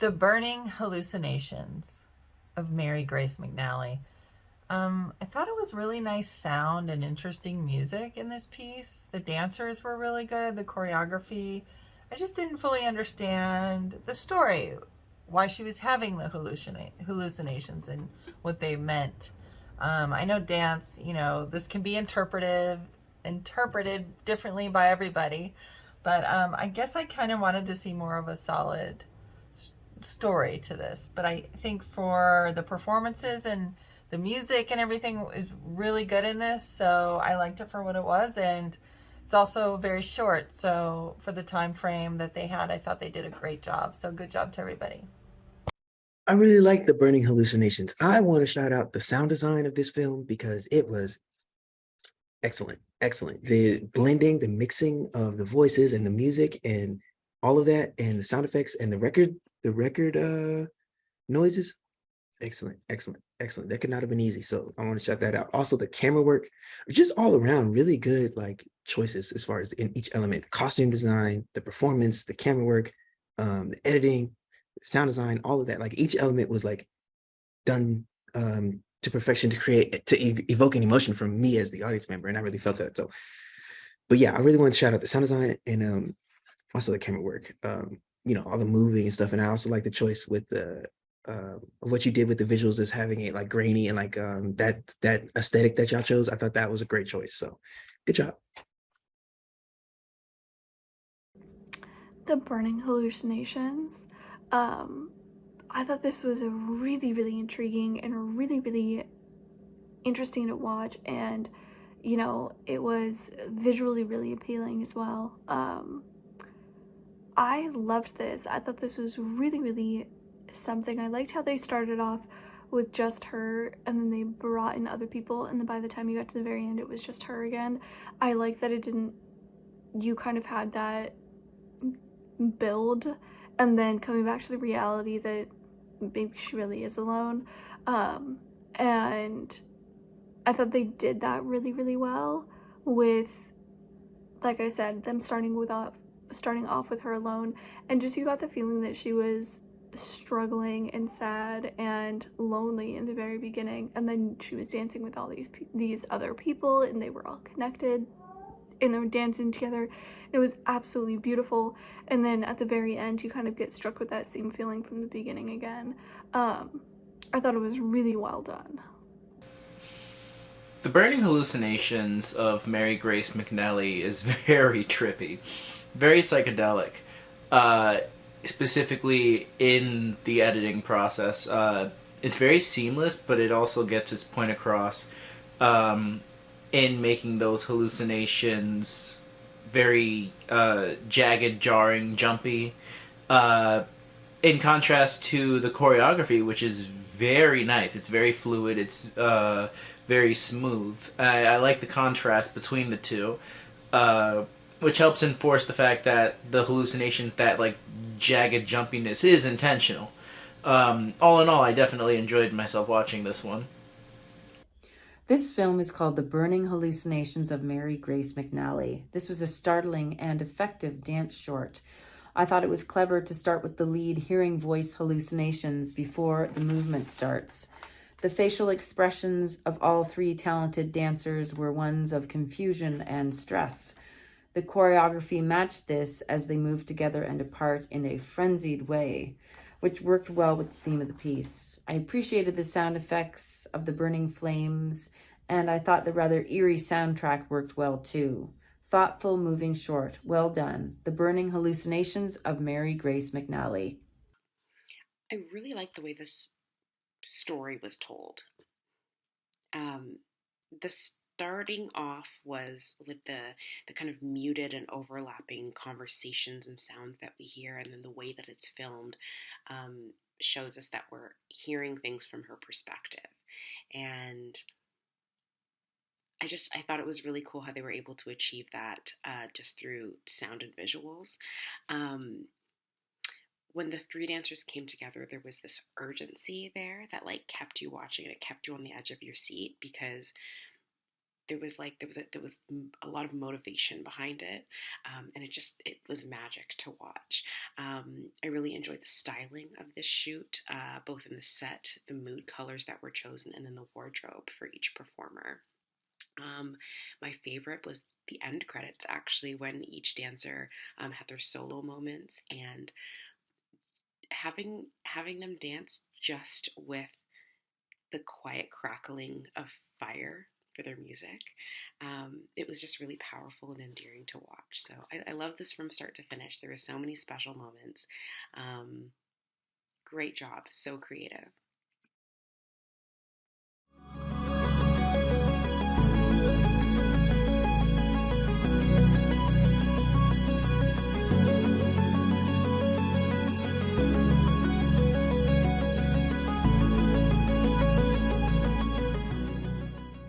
The Burning Hallucinations of Mary Grace McNally. I thought it was really nice sound and interesting music in this piece. The dancers were really good, the choreography. I just didn't fully understand the story, why she was having the hallucinations and what they meant. I know dance, this can be interpreted differently by everybody, but I guess I kind of wanted to see more of a solid story to this. But I think for the performances and the music and everything is really good in this, so I liked it for what it was. And it's also very short, so for the time frame that they had, I thought they did a great job. So good job to everybody. I really like the Burning Hallucinations. I want to shout out the sound design of this film because it was excellent, excellent. The blending, the mixing of the voices and the music and all of that, and the sound effects and the record noises. Excellent, excellent, excellent. That could not have been easy. So I want to shout that out. Also, the camera work, just all around, really good like choices as far as in each element, costume design, the performance, the camera work, the editing, sound design, all of that. Like each element was like done to perfection to create to evoke an emotion from me as the audience member, and I really felt that. So, but yeah, I really want to shout out the sound design and also the camera work. All the moving and stuff, and I also like the choice with the what you did with the visuals as having it like grainy and like that aesthetic that y'all chose. I thought that was a great choice. So, good job. The Burning Hallucinations. Um, I thought this was a really, really intriguing and really, really interesting to watch, and it was visually really appealing as well. I loved this. I thought this was really, really something. I liked how they started off with just her and then they brought in other people, and then by the time you got to the very end, it was just her again. I liked that it didn't, you kind of had that build and then coming back to the reality that maybe she really is alone. And I thought they did that really, really well with, like I said, them starting off with her alone, and just you got the feeling that she was struggling and sad and lonely in the very beginning, and then she was dancing with all these other people, and they were all connected, and they were dancing together. It was absolutely beautiful, and then at the very end, you kind of get struck with that same feeling from the beginning again. I thought it was really well done. The Burning Hallucinations of Mary Grace McNally is very trippy, very psychedelic, uh, specifically in the editing process. It's very seamless, but it also gets its point across um, in making those hallucinations very jagged, jarring, jumpy. Uh, in contrast to the choreography, which is very nice. It's very fluid. It's very smooth. I like the contrast between the two, which helps enforce the fact that the hallucinations, that like jagged jumpiness, is intentional. All in all, I definitely enjoyed myself watching this one. This film is called The Burning Hallucinations of Mary Grace McNally. This was a startling and effective dance short. I thought it was clever to start with the lead hearing voice hallucinations before the movement starts. The facial expressions of all three talented dancers were ones of confusion and stress. The choreography matched this as they moved together and apart in a frenzied way, which worked well with the theme of the piece. I appreciated the sound effects of the burning flames, and I thought the rather eerie soundtrack worked well too. Thoughtful, moving short. Well done. The Burning Hallucinations of Mary Grace McNally. I really like the way this story was told. Um, the starting off was with the kind of muted and overlapping conversations and sounds that we hear, and then the way that it's filmed shows us that we're hearing things from her perspective. And I thought it was really cool how they were able to achieve that just through sound and visuals. Um, when the three dancers came together, there was this urgency there that like kept you watching, and it kept you on the edge of your seat because there was a lot of motivation behind it, and it was magic to watch. I really enjoyed the styling of this shoot, both in the set, the mood colors that were chosen, and then the wardrobe for each performer. My favorite was the end credits, actually, when each dancer had their solo moments, and having them dance just with the quiet crackling of fire for their music. It was just really powerful and endearing to watch. So I love this from start to finish. There were so many special moments. Great job, so creative.